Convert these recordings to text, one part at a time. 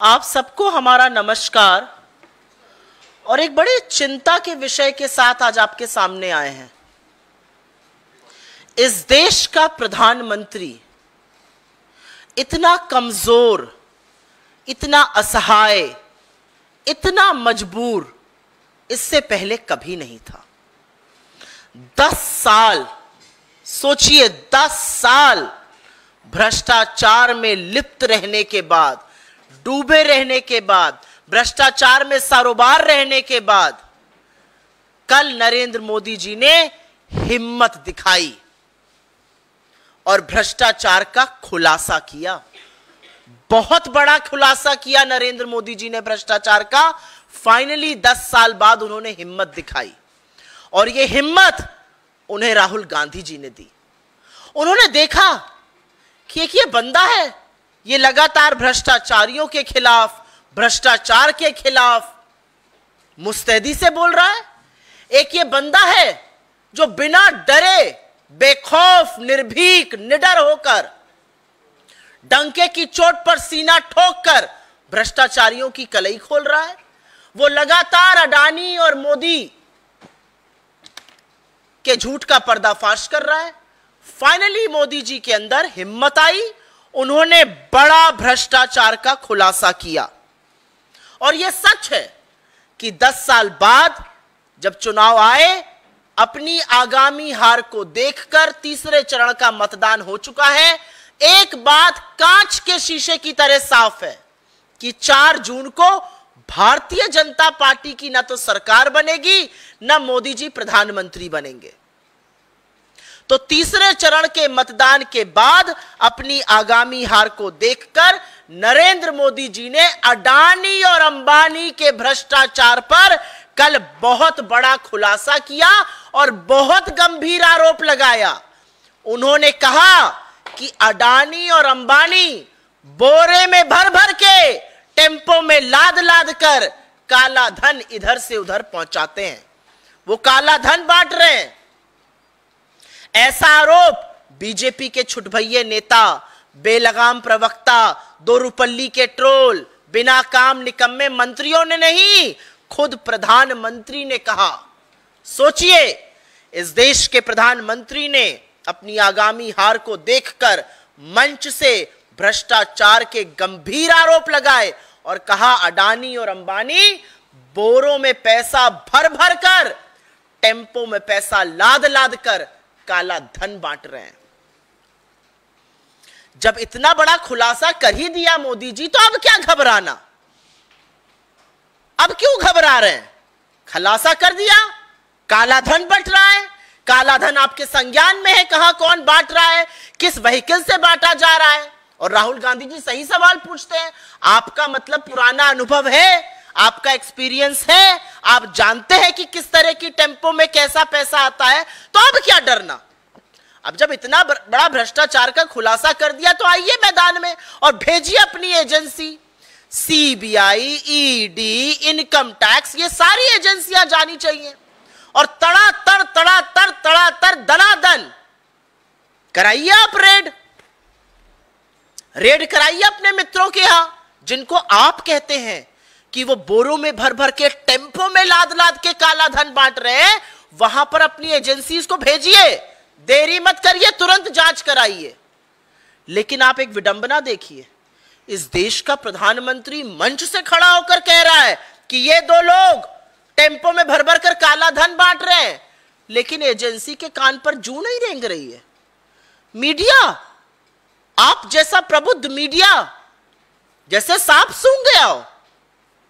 आप सबको हमारा नमस्कार और एक बड़ी चिंता के विषय के साथ आज आपके सामने आए हैं। इस देश का प्रधानमंत्री इतना कमजोर, इतना असहाय, इतना मजबूर इससे पहले कभी नहीं था। 10 साल सोचिए, 10 साल भ्रष्टाचार में लिप्त रहने के बाद, डूबे रहने के बाद, भ्रष्टाचार में सरोबार रहने के बाद कल नरेंद्र मोदी जी ने हिम्मत दिखाई और भ्रष्टाचार का खुलासा किया। बहुत बड़ा खुलासा किया नरेंद्र मोदी जी ने भ्रष्टाचार का। फाइनली 10 साल बाद उन्होंने हिम्मत दिखाई और यह हिम्मत उन्हें राहुल गांधी जी ने दी। उन्होंने देखा कि एक ये बंदा है, ये लगातार भ्रष्टाचारियों के खिलाफ, भ्रष्टाचार के खिलाफ मुस्तैदी से बोल रहा है। एक ये बंदा है जो बिना डरे, बेखौफ, निर्भीक, निडर होकर, डंके की चोट पर सीना ठोककर भ्रष्टाचारियों की कलई खोल रहा है। वो लगातार अडानी और मोदी के झूठ का पर्दाफाश कर रहा है। फाइनली मोदी जी के अंदर हिम्मत आई, उन्होंने बड़ा भ्रष्टाचार का खुलासा किया। और यह सच है कि 10 साल बाद जब चुनाव आए, अपनी आगामी हार को देखकर तीसरे चरण का मतदान हो चुका है। एक बात कांच के शीशे की तरह साफ है कि 4 जून को भारतीय जनता पार्टी की न तो सरकार बनेगी, न मोदी जी प्रधानमंत्री बनेंगे। तो तीसरे चरण के मतदान के बाद अपनी आगामी हार को देखकर नरेंद्र मोदी जी ने अडानी और अंबानी के भ्रष्टाचार पर कल बहुत बड़ा खुलासा किया और बहुत गंभीर आरोप लगाया। उन्होंने कहा कि अडानी और अंबानी बोरे में भर भर के, टेम्पो में लाद लाद कर काला धन इधर से उधर पहुंचाते हैं। वो काला धन बांट रहे हैं। ऐसा आरोप बीजेपी के छुटभैये नेता, बेलगाम प्रवक्ता, दो रुपल्ली के ट्रोल, बिना काम निकम्मे मंत्रियों ने नहीं, खुद प्रधानमंत्री ने कहा। सोचिए, इस देश के प्रधानमंत्री ने अपनी आगामी हार को देखकर मंच से भ्रष्टाचार के गंभीर आरोप लगाए और कहा अडानी और अंबानी बोरों में पैसा भर भर कर, टेम्पो में पैसा लाद लाद कर काला धन बांट रहे हैं। जब इतना बड़ा खुलासा कर ही दिया मोदी जी, तो अब क्या घबराना? अब क्यों घबरा रहे हैं? खुलासा कर दिया, काला धन बंट रहा है। काला धन आपके संज्ञान में है, कहां कौन बांट रहा है, किस व्हीकल से बांटा जा रहा है। और राहुल गांधी जी सही सवाल पूछते हैं। आपका मतलब पुराना अनुभव है, आपका एक्सपीरियंस है, आप जानते हैं कि किस तरह की टेम्पो में कैसा पैसा आता है, तो अब क्या डरना? अब जब इतना बड़ा भ्रष्टाचार का खुलासा कर दिया, तो आइए मैदान में और भेजिए अपनी agency. CBI, ED, income tax, ये सारी एजेंसियां जानी चाहिए और तड़ातर दनादन कराइए आप रेड कराइए अपने मित्रों के यहां, जिनको आप कहते हैं कि वो बोरों में भर भर के, टेम्पो में लाद लाद के काला धन बांट रहे हैं। वहां पर अपनी एजेंसीज को भेजिए, देरी मत करिए, तुरंत जांच कराइए। लेकिन आप एक विडंबना देखिए, इस देश का प्रधानमंत्री मंच से खड़ा होकर कह रहा है कि ये 2 लोग टेम्पो में भर भर कर काला धन बांट रहे हैं, लेकिन एजेंसी के कान पर जू नहीं रेंग रही है। मीडिया, आप जैसा प्रबुद्ध मीडिया जैसे सांप सूंघ गया हो,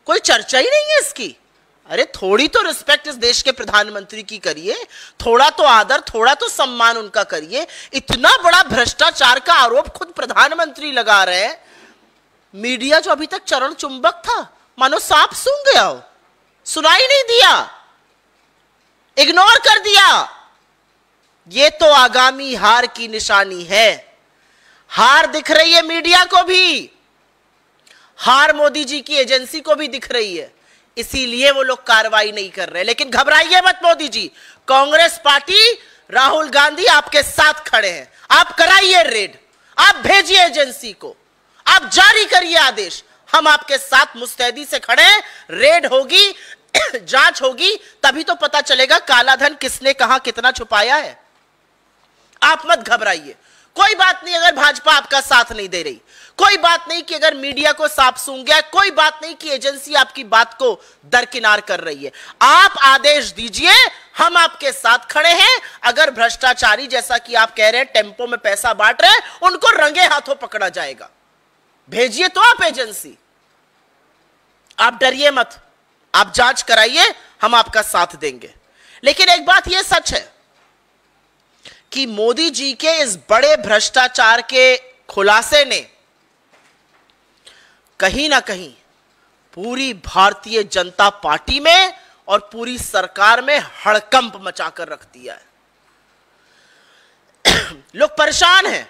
कोई चर्चा ही नहीं है इसकी। अरे थोड़ी तो रिस्पेक्ट इस देश के प्रधानमंत्री की करिए, थोड़ा तो आदर, थोड़ा तो सम्मान उनका करिए। इतना बड़ा भ्रष्टाचार का आरोप खुद प्रधानमंत्री लगा रहे हैं। मीडिया जो अभी तक चरण चुंबक था, मानो सांप सूंघ गया हो, सुनाई नहीं दिया, इग्नोर कर दिया। ये तो आगामी हार की निशानी है। हार दिख रही है मीडिया को भी, हार मोदी जी की एजेंसी को भी दिख रही है, इसीलिए वो लोग कार्रवाई नहीं कर रहे। लेकिन घबराइए मत मोदी जी, कांग्रेस पार्टी, राहुल गांधी आपके साथ खड़े हैं। आप कराइए रेड, आप भेजिए एजेंसी को, आप जारी करिए आदेश, हम आपके साथ मुस्तैदी से खड़े हैं, रेड होगी, जांच होगी, तभी तो पता चलेगा काला धन किसने कहां कितना छुपाया है। आप मत घबराइए, कोई बात नहीं अगर भाजपा आपका साथ नहीं दे रही, कोई बात नहीं कि अगर मीडिया को साफ सूंघ गया, कोई बात नहीं कि एजेंसी आपकी बात को दरकिनार कर रही है। आप आदेश दीजिए, हम आपके साथ खड़े हैं। अगर भ्रष्टाचारी जैसा कि आप कह रहे हैं टेम्पो में पैसा बांट रहे हैं, उनको रंगे हाथों पकड़ा जाएगा। भेजिए तो आप एजेंसी, आप डरिए मत, आप जांच कराइए, हम आपका साथ देंगे। लेकिन एक बात यह सच है कि मोदी जी के इस बड़े भ्रष्टाचार के खुलासे ने कहीं ना कहीं पूरी भारतीय जनता पार्टी में और पूरी सरकार में हड़कंप मचाकर रख दिया है। लोग परेशान हैं,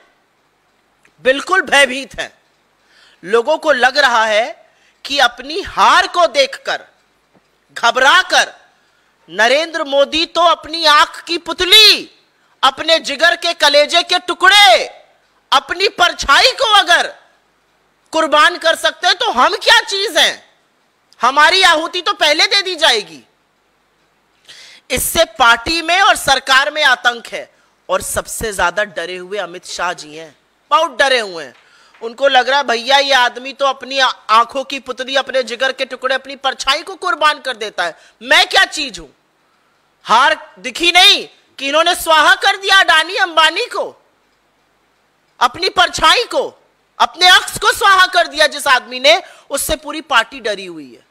बिल्कुल भयभीत हैं। लोगों को लग रहा है कि अपनी हार को देखकर घबराकर नरेंद्र मोदी तो अपनी आंख की पुतली, अपने जिगर के कलेजे के टुकड़े, अपनी परछाई को अगर कुर्बान कर सकते हैं तो हम क्या चीज हैं, हमारी आहुति तो पहले दे दी जाएगी। इससे पार्टी में और सरकार में आतंक है। और सबसे ज्यादा डरे हुए अमित शाह जी हैं, बहुत डरे हुए हैं। उनको लग रहा है भैया ये आदमी तो अपनी आंखों की पुतली, अपने जिगर के टुकड़े, अपनी परछाई को कुर्बान कर देता है, मैं क्या चीज हूं। हार दिखी नहीं कि इन्होंने स्वाहा कर दिया अडानी अंबानी को, अपनी परछाई को, अपने अक्स को स्वाहा कर दिया जिस आदमी ने, उससे पूरी पार्टी डरी हुई है।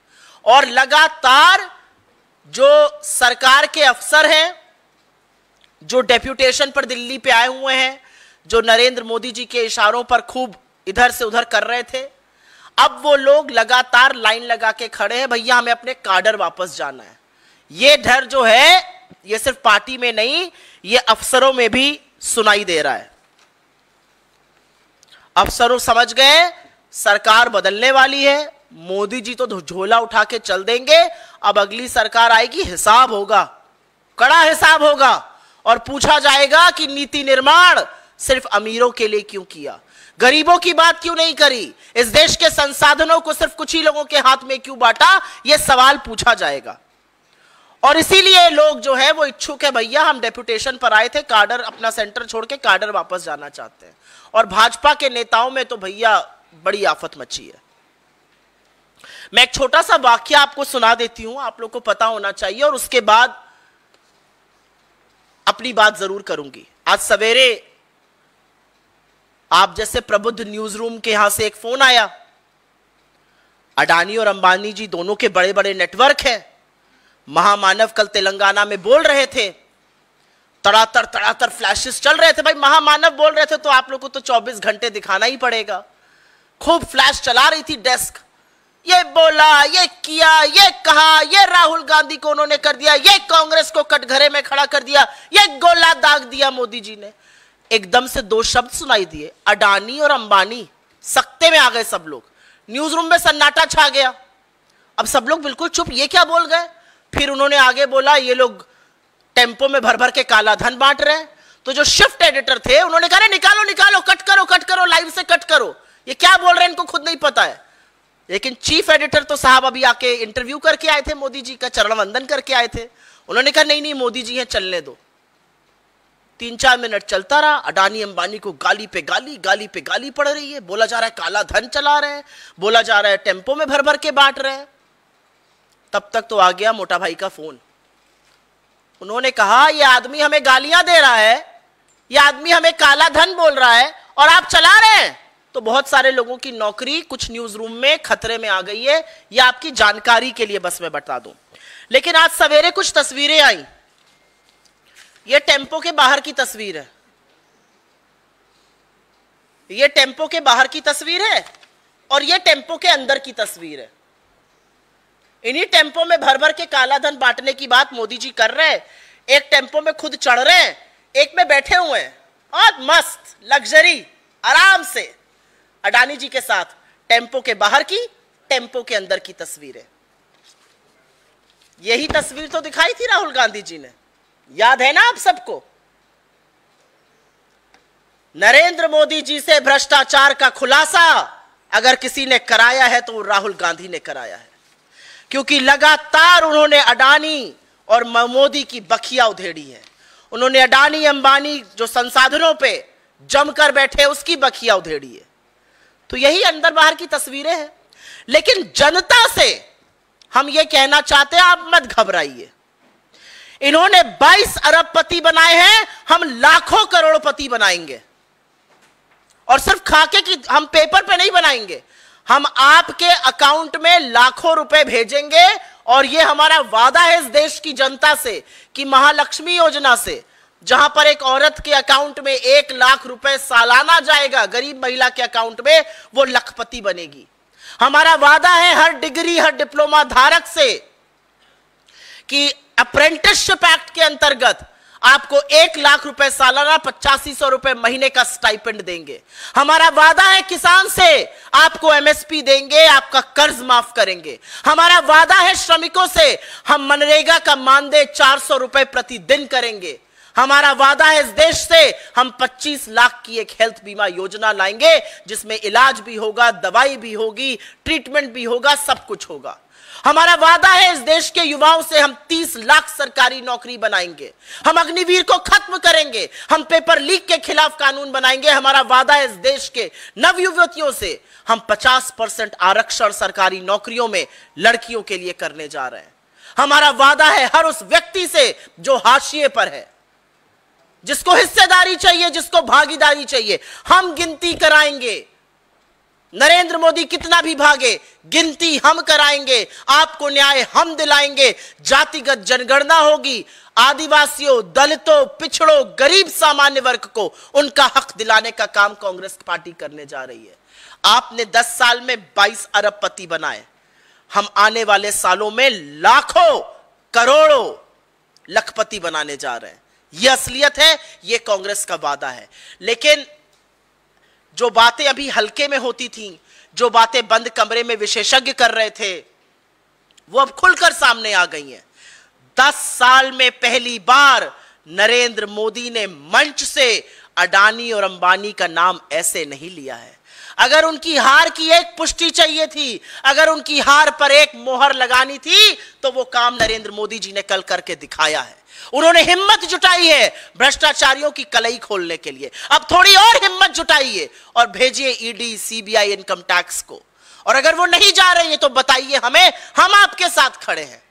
और लगातार जो सरकार के अफसर हैं, जो डेप्यूटेशन पर दिल्ली पे आए हुए हैं, जो नरेंद्र मोदी जी के इशारों पर खूब इधर से उधर कर रहे थे, अब वो लोग लगातार लाइन लगा के खड़े हैं, भैया हमें अपने काडर वापस जाना है। ये डर जो है ये सिर्फ पार्टी में नहीं, ये अफसरों में भी सुनाई दे रहा है। अफसरों समझ गए सरकार बदलने वाली है, मोदी जी तो झोला उठा के चल देंगे, अब अगली सरकार आएगी, हिसाब होगा, कड़ा हिसाब होगा, और पूछा जाएगा कि नीति निर्माण सिर्फ अमीरों के लिए क्यों किया, गरीबों की बात क्यों नहीं करी, इस देश के संसाधनों को सिर्फ कुछ ही लोगों के हाथ में क्यों बांटा, यह सवाल पूछा जाएगा। और इसीलिए लोग जो है वो इच्छुक है, भैया हम डेप्यूटेशन पर आए थे, काडर अपना सेंटर छोड़ के काडर वापस जाना चाहते हैं। और भाजपा के नेताओं में तो भैया बड़ी आफत मची है। मैं एक छोटा सा वाक्य आपको सुना देती हूं, आप लोग को पता होना चाहिए, और उसके बाद अपनी बात जरूर करूंगी। आज सवेरे आप जैसे प्रबुद्ध न्यूज रूम के यहां से एक फोन आया। अडानी और अंबानी जी दोनों के बड़े बड़े नेटवर्क हैं। महामानव कल तेलंगाना में बोल रहे थे, तड़ातर फ्लैशेस चल रहे थे। भाई महामानव बोल रहे थे तो आप लोगों को तो 24 घंटे दिखाना ही पड़ेगा। खूब फ्लैश चला रही थी डेस्क, ये बोला, ये किया, ये कहा, ये राहुल गांधी को उन्होंने कर दिया, ये कांग्रेस को कटघरे में खड़ा कर दिया, ये गोला दाग दिया मोदी जी ने। एकदम से दो शब्द सुनाई दिए, अडानी और अंबानी। सख्ते में आ गए सब लोग, न्यूज रूम में सन्नाटा छा गया। अब सब लोग बिल्कुल चुप, ये क्या बोल गए। फिर उन्होंने आगे बोला ये लोग टेम्पो में भर भर के काला धन बांट रहे हैं। तो जो शिफ्ट एडिटर थे उन्होंने कहा निकालो निकालो, कट करो, लाइव से कट करो, ये क्या बोल रहे हैं इनको खुद नहीं पता है। लेकिन चीफ एडिटर तो साहब अभी आके इंटरव्यू करके आए थे, मोदी जी का चरण वंदन करके आए थे। उन्होंने कहा नहीं मोदी जी हैं, चलने दो। 3-4 मिनट चलता रहा। अडानी अंबानी को गाली पे गाली पड़ रही है। बोला जा रहा है काला धन चला रहे हैं, बोला जा रहा है टेम्पो में भर भर के बांट रहे हैं। तब तक तो आ गया मोटा भाई का फोन। उन्होंने कहा ये आदमी हमें गालियां दे रहा है, ये आदमी हमें काला धन बोल रहा है और आप चला रहे हैं। तो बहुत सारे लोगों की नौकरी कुछ न्यूज रूम में खतरे में आ गई है। ये आपकी जानकारी के लिए बस मैं बता दूं। लेकिन आज सवेरे कुछ तस्वीरें आई। ये टेम्पो के बाहर की तस्वीर है, ये टेम्पो के बाहर की तस्वीर है और ये टेम्पो के अंदर की तस्वीर है। इन्हीं टेम्पो में भर भर के काला धन बांटने की बात मोदी जी कर रहे हैं। एक टेम्पो में खुद चढ़ रहे हैं, एक में बैठे हुए हैं और मस्त लग्जरी आराम से अडानी जी के साथ। टेम्पो के बाहर की, टेम्पो के अंदर की तस्वीरें। यही तस्वीर तो दिखाई थी राहुल गांधी जी ने, याद है ना आप सबको। नरेंद्र मोदी जी से भ्रष्टाचार का खुलासा अगर किसी ने कराया है तो वो राहुल गांधी ने कराया है, क्योंकि लगातार उन्होंने अडानी और मोदी की बखिया उधेड़ी है। उन्होंने अडानी अंबानी जो संसाधनों पे जमकर बैठे उसकी बखिया उधेड़ी है। तो यही अंदर बाहर की तस्वीरें हैं। लेकिन जनता से हम ये कहना चाहते हैं, आप मत घबराइए। इन्होंने 22 अरबपति बनाए हैं, हम लाखों करोड़पति बनाएंगे। और सिर्फ खाके की हम पेपर पे नहीं बनाएंगे, हम आपके अकाउंट में लाखों रुपए भेजेंगे। और ये हमारा वादा है इस देश की जनता से कि महालक्ष्मी योजना से, जहां पर एक औरत के अकाउंट में 1 लाख रुपए सालाना जाएगा, गरीब महिला के अकाउंट में वो लखपति बनेगी। हमारा वादा है हर डिग्री हर डिप्लोमा धारक से कि अप्रेंटिसशिप एक्ट के अंतर्गत आपको 1 लाख रुपए सालाना 8500 रुपए महीने का स्टाइपेंड देंगे। हमारा वादा है किसान से आपको एमएसपी देंगे, आपका कर्ज माफ करेंगे। हमारा वादा है श्रमिकों से हम मनरेगा का मानदेय 400 रुपए प्रतिदिन करेंगे। हमारा वादा है इस देश से हम 25 लाख की एक हेल्थ बीमा योजना लाएंगे, जिसमें इलाज भी होगा, दवाई भी होगी, ट्रीटमेंट भी होगा, सब कुछ होगा। हमारा वादा है इस देश के युवाओं से हम 30 लाख सरकारी नौकरी बनाएंगे। हम अग्निवीर को खत्म करेंगे, हम पेपर लीक के खिलाफ कानून बनाएंगे। हमारा वादा है इस देश के नवयुवतियों से हम 50% आरक्षण सरकारी नौकरियों में लड़कियों के लिए करने जा रहे हैं। हमारा वादा है हर उस व्यक्ति से जो हाशिए पर है, जिसको हिस्सेदारी चाहिए, जिसको भागीदारी चाहिए, हम गिनती कराएंगे। नरेंद्र मोदी कितना भी भागे, गिनती हम कराएंगे, आपको न्याय हम दिलाएंगे। जातिगत जनगणना होगी, आदिवासियों, दलितों, पिछड़ों, गरीब सामान्य वर्ग को उनका हक दिलाने का काम कांग्रेस पार्टी करने जा रही है। आपने 10 साल में 22 अरबपति बनाए, हम आने वाले सालों में लाखों करोड़ों लखपति बनाने जा रहे हैं। यह असलियत है, यह कांग्रेस का वादा है। लेकिन जो बातें अभी हल्के में होती थीं, जो बातें बंद कमरे में विशेषज्ञ कर रहे थे, वो अब खुलकर सामने आ गई हैं। 10 साल में पहली बार नरेंद्र मोदी ने मंच से अडानी और अंबानी का नाम ऐसे नहीं लिया है। अगर उनकी हार की एक पुष्टि चाहिए थी, अगर उनकी हार पर एक मोहर लगानी थी, तो वो काम नरेंद्र मोदी जी ने कल करके दिखाया है। उन्होंने हिम्मत जुटाई है भ्रष्टाचारियों की कलई खोलने के लिए। अब थोड़ी और हिम्मत जुटाइए और भेजिए ईडी, सीबीआई, इनकम टैक्स को। और अगर वो नहीं जा रही है तो बताइए हमें, हम आपके साथ खड़े हैं।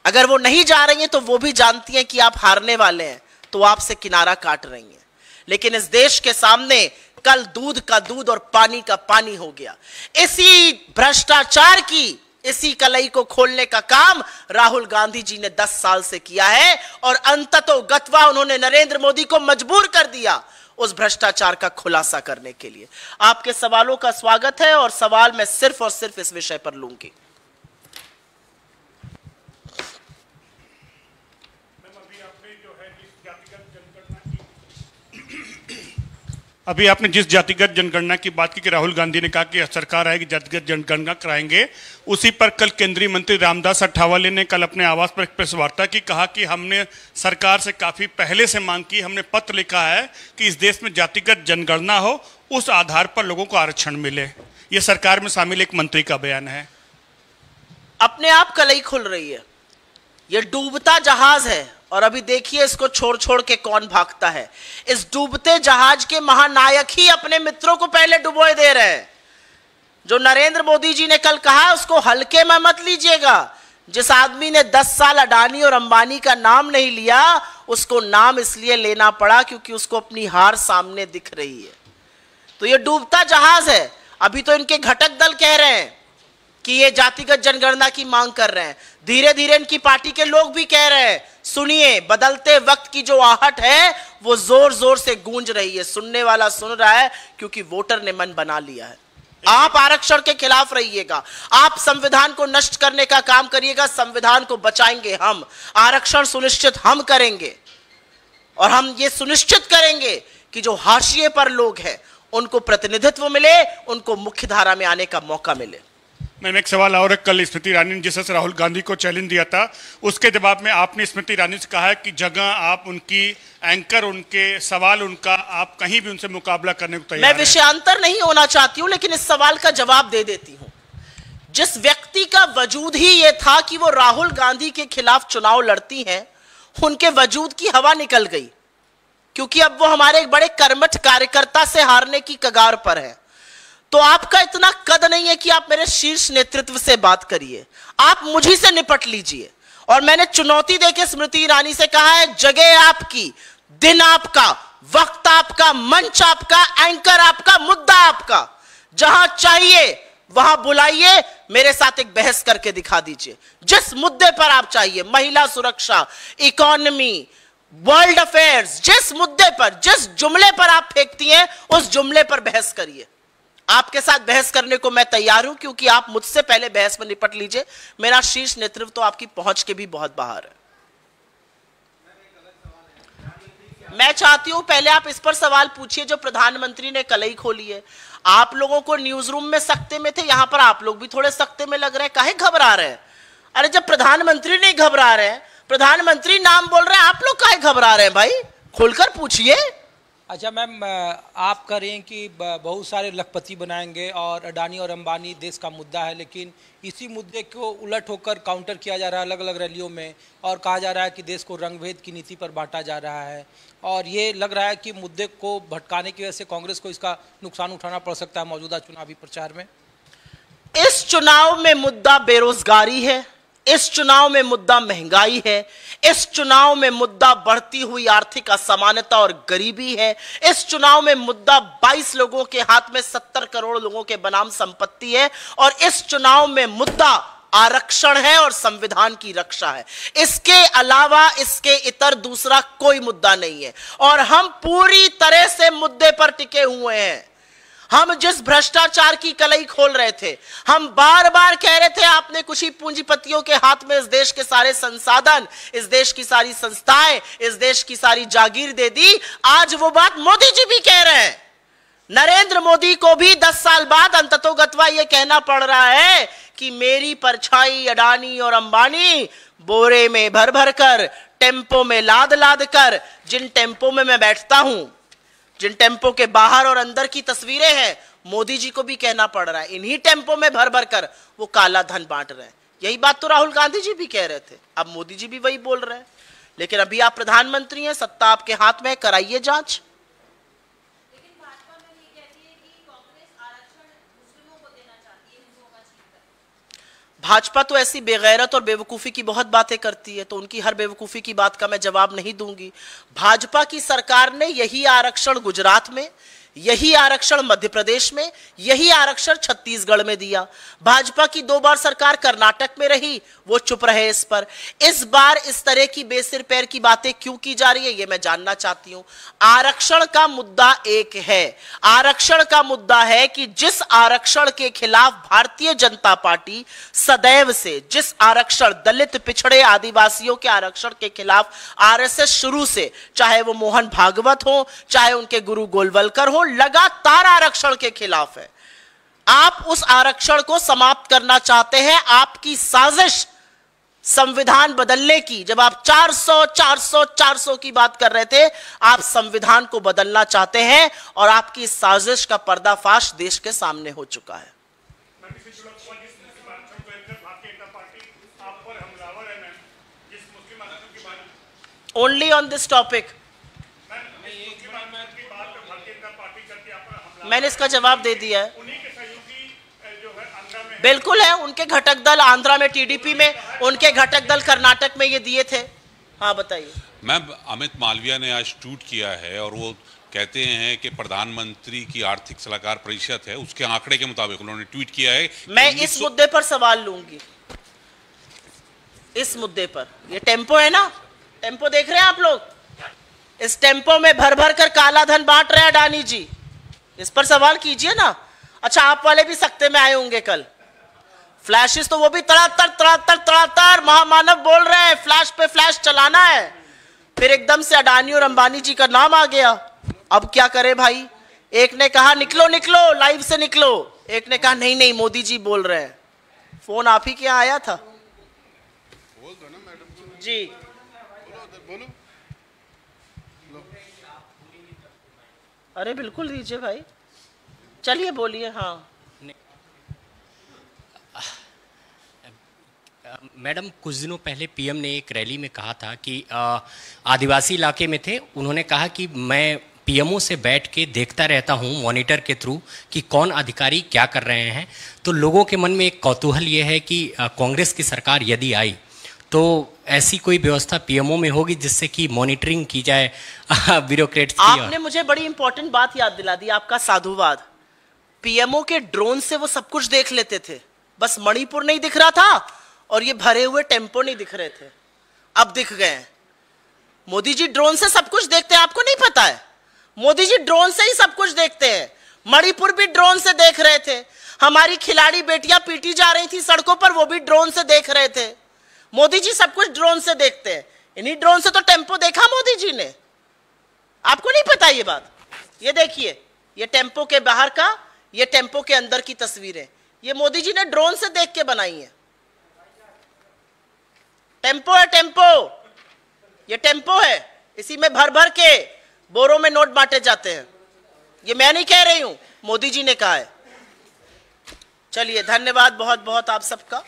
अगर वो नहीं जा रही है तो वो भी जानती हैं कि आप हारने वाले हैं, तो आपसे किनारा काट रही हैं। लेकिन इस देश के सामने कल दूध का दूध और पानी का पानी हो गया। इसी भ्रष्टाचार की, इसी कलई को खोलने का काम राहुल गांधी जी ने 10 साल से किया है। और अंततोगत्वा उन्होंने नरेंद्र मोदी को मजबूर कर दिया उस भ्रष्टाचार का खुलासा करने के लिए। आपके सवालों का स्वागत है और सवाल मैं सिर्फ और सिर्फ इस विषय पर लूंगी। अभी आपने जिस जातिगत जनगणना की बात की कि राहुल गांधी ने कहा कि सरकार आएगी जातिगत जनगणना कराएंगे, उसी पर कल केंद्रीय मंत्री रामदास अठावले ने कल अपने आवास पर एक प्रेस वार्ता की, कहा कि हमने सरकार से काफी पहले से मांग की, हमने पत्र लिखा है कि इस देश में जातिगत जनगणना हो, उस आधार पर लोगों को आरक्षण मिले। यह सरकार में शामिल एक मंत्री का बयान है। अपने आप कलई खुल रही है, यह डूबता जहाज है और अभी देखिए इसको छोड़ छोड़ के कौन भागता है। इस डूबते जहाज के महानायक ही अपने मित्रों को पहले डुबोए दे रहे हैं। जो नरेंद्र मोदी जी ने कल कहा उसको हल्के में मत लीजिएगा। जिस आदमी ने 10 साल अडानी और अंबानी का नाम नहीं लिया, उसको नाम इसलिए लेना पड़ा क्योंकि उसको अपनी हार सामने दिख रही है। तो ये डूबता जहाज है। अभी तो इनके घटक दल कह रहे हैं कि ये जातिगत जनगणना की मांग कर रहे हैं, धीरे धीरे इनकी पार्टी के लोग भी कह रहे हैं। सुनिए, बदलते वक्त की जो आहट है वो जोर जोर से गूंज रही है। सुनने वाला सुन रहा है क्योंकि वोटर ने मन बना लिया है। आप आरक्षण के खिलाफ रहिएगा, आप संविधान को नष्ट करने का काम करिएगा, संविधान को बचाएंगे हम, आरक्षण सुनिश्चित हम करेंगे। और हम ये सुनिश्चित करेंगे कि जो हाशिए पर लोग हैं उनको प्रतिनिधित्व मिले, उनको मुख्य धारा में आने का मौका मिले। मैम एक सवाल और है, कल स्मृति ईरानी ने जिस तरह से राहुल गांधी को चैलेंज दिया था, उसके जवाब में आपने स्मृति ईरानी से कहा है कि जगह आप उनकी एंकर, उनके सवाल उनका, आप कहीं भी उनसे मुकाबला करने को तैयार हैं। मैं विषयांतर नहीं होना चाहती हूं, लेकिन इस सवाल का जवाब दे देती हूं। जिस व्यक्ति का वजूद ही यह था कि वो राहुल गांधी के खिलाफ चुनाव लड़ती हैं, उनके वजूद की हवा निकल गई, क्योंकि अब वो हमारे एक बड़े कर्मठ कार्यकर्ता से हारने की कगार पर है। तो आपका इतना कद नहीं है कि आप मेरे शीर्ष नेतृत्व से बात करिए, आप मुझी से निपट लीजिए। और मैंने चुनौती देके स्मृति ईरानी से कहा है, जगह आपकी, दिन आपका, वक्त आपका, मंच आपका, एंकर आपका, मुद्दा आपका, जहां चाहिए वहां बुलाइए, मेरे साथ एक बहस करके दिखा दीजिए। जिस मुद्दे पर आप चाहिए, महिला सुरक्षा, इकोनॉमी, वर्ल्ड अफेयर्स, जिस मुद्दे पर, जिस जुमले पर आप फेंकती हैं, उस जुमले पर बहस करिए। आपके साथ बहस करने को मैं तैयार हूं, क्योंकि आप मुझसे पहले बहस में निपट लीजिए। मेरा शीर्ष नेतृत्व तो आपकी पहुंच के भी बहुत बाहर है। मैं चाहती हूं पहले आप इस पर सवाल पूछिए जो प्रधानमंत्री ने कलई खोली है। आप लोगों को न्यूज रूम में सकते में थे, यहां पर आप लोग भी थोड़े सकते में लग रहे हैं। काहे घबरा रहे हैं? अरे जब प्रधानमंत्री नहीं घबरा रहे हैं, प्रधानमंत्री नाम बोल रहे हैं, आप लोग काहे घबरा रहे हैं? भाई खोलकर पूछिए। अच्छा मैम, आप कह रहे हैं कि बहुत सारे लखपति बनाएंगे और अडानी और अंबानी देश का मुद्दा है, लेकिन इसी मुद्दे को उलट होकर काउंटर किया जा रहा है अलग अलग रैलियों में, और कहा जा रहा है कि देश को रंगभेद की नीति पर बांटा जा रहा है, और ये लग रहा है कि मुद्दे को भटकाने की वजह से कांग्रेस को इसका नुकसान उठाना पड़ सकता है मौजूदा चुनावी प्रचार में। इस चुनाव में मुद्दा बेरोजगारी है, इस चुनाव में मुद्दा महंगाई है, इस चुनाव में मुद्दा बढ़ती हुई आर्थिक असमानता और गरीबी है, इस चुनाव में मुद्दा 22 लोगों के हाथ में 70 करोड़ लोगों के बनाम संपत्ति है, और इस चुनाव में मुद्दा आरक्षण है और संविधान की रक्षा है। इसके अलावा, इसके इतर दूसरा कोई मुद्दा नहीं है, और हम पूरी तरह से मुद्दे पर टिके हुए हैं। हम जिस भ्रष्टाचार की कलई खोल रहे थे, हम बार बार कह रहे थे आपने कुछ ही पूंजीपतियों के हाथ में इस देश के सारे संसाधन, इस देश की सारी संस्थाएं, इस देश की सारी जागीर दे दी। आज वो बात मोदी जी भी कह रहे हैं। नरेंद्र मोदी को भी 10 साल बाद अंततोगत्वा ये कहना पड़ रहा है कि मेरी परछाई अडानी और अंबानी बोरे में भर भर कर, टेम्पो में लाद लाद कर, जिन टेम्पो में मैं बैठता हूं, जिन टेम्पो के बाहर और अंदर की तस्वीरें हैं, मोदी जी को भी कहना पड़ रहा है इन्हीं टेम्पो में भर भर कर वो काला धन बांट रहे हैं। यही बात तो राहुल गांधी जी भी कह रहे थे, अब मोदी जी भी वही बोल रहे हैं। लेकिन अभी आप प्रधानमंत्री हैं, सत्ता आपके हाथ में है, कराइए जांच। भाजपा तो ऐसी बेगैरत और बेवकूफ़ी की बहुत बातें करती है, तो उनकी हर बेवकूफ़ी की बात का मैं जवाब नहीं दूंगी। भाजपा की सरकार ने यही आरक्षण गुजरात में, यही आरक्षण मध्य प्रदेश में, यही आरक्षण छत्तीसगढ़ में दिया। भाजपा की 2 बार सरकार कर्नाटक में रही, वो चुप रहे इस पर। इस बार इस तरह की बेसिर पैर की बातें क्यों की जा रही है, ये मैं जानना चाहती हूं। आरक्षण का मुद्दा एक है, आरक्षण का मुद्दा है कि जिस आरक्षण के खिलाफ भारतीय जनता पार्टी सदैव से, जिस आरक्षण दलित, पिछड़े, आदिवासियों के आरक्षण के खिलाफ आरएसएस शुरू से, चाहे वो मोहन भागवत हो, चाहे उनके गुरु गोलवलकर हो, लगातार आरक्षण के खिलाफ है। आप उस आरक्षण को समाप्त करना चाहते हैं। आपकी साजिश संविधान बदलने की, जब आप 400 की बात कर रहे थे, आप संविधान को बदलना चाहते हैं, और आपकी साजिश का पर्दाफाश देश के सामने हो चुका है। ओनली ऑन दिस टॉपिक मैंने इसका जवाब दे दिया है। बिल्कुल है, उनके घटक दल आंध्रा में टीडीपी में, उनके घटक दल कर्नाटक में ये दिए थे। हाँ बताइए। मैम, अमित मालविया ने आज ट्वीट किया है और वो कहते हैं कि प्रधानमंत्री की आर्थिक सलाहकार परिषद है, उसके आंकड़े के मुताबिक उन्होंने ट्वीट किया है। मैं इस मुद्दे पर सवाल लूंगी, इस मुद्दे पर। ये टेम्पो है ना, टेम्पो देख रहे हैं आप लोग, इस टेम्पो में भर भर कर काला धन बांट रहे हैं अडानी जी, इस पर सवाल कीजिए ना। अच्छा, आप वाले भी सख्ते में आए होंगे कल, फ्लैशेस तो वो भी तड़ातड़ महामानव बोल रहे हैं, फ्लैश पे फ्लैश चलाना है, फिर एकदम से अडानी और अंबानी जी का नाम आ गया। अब क्या करे भाई, एक ने कहा निकलो निकलो, लाइव से निकलो, एक ने कहा नहीं नहीं मोदी जी बोल रहे हैं। फोन आप ही के यहाँ आया था? बोल दो ना मैडम जी बोलो। अरे बिल्कुल दीजिए भाई, चलिए बोलिए। हाँ मैडम, कुछ दिनों पहले पीएम ने एक रैली में कहा था कि आदिवासी इलाके में थे, उन्होंने कहा कि मैं पीएमओ से बैठ के देखता रहता हूं मॉनिटर के थ्रू कि कौन अधिकारी क्या कर रहे हैं। तो लोगों के मन में एक कौतूहल ये है कि कांग्रेस की सरकार यदि आई तो ऐसी कोई व्यवस्था पीएमओ में होगी जिससे कि मॉनिटरिंग की जाए ब्यूरोक्रेट्स की। आपने मुझे बड़ी इंपॉर्टेंट बात याद दिला दी, आपका साधुवाद। पीएमओ के ड्रोन से वो सब कुछ देख लेते थे, बस मणिपुर नहीं दिख रहा था और ये भरे हुए टेम्पो नहीं दिख रहे थे, अब दिख गए हैं। मोदी जी ड्रोन से सब कुछ देखते हैं, आपको नहीं पता है? मोदी जी ड्रोन से ही सब कुछ देखते हैं। मणिपुर भी ड्रोन से देख रहे थे, हमारी खिलाड़ी बेटियां पीटी जा रही थी सड़कों पर, वो भी ड्रोन से देख रहे थे। मोदी जी सब कुछ ड्रोन से देखते हैं। इन्हीं ड्रोन से तो टेम्पो देखा मोदी जी ने, आपको नहीं पता ये बात? ये देखिए, ये टेम्पो के बाहर का, ये टेम्पो के अंदर की तस्वीरें, ये मोदी जी ने ड्रोन से देख के बनाई है। टेम्पो है, टेम्पो, ये टेम्पो है, इसी में भर भर के बोरों में नोट बांटे जाते हैं। ये मैं नहीं कह रही हूं, मोदी जी ने कहा है। चलिए, धन्यवाद बहुत बहुत आप सबका।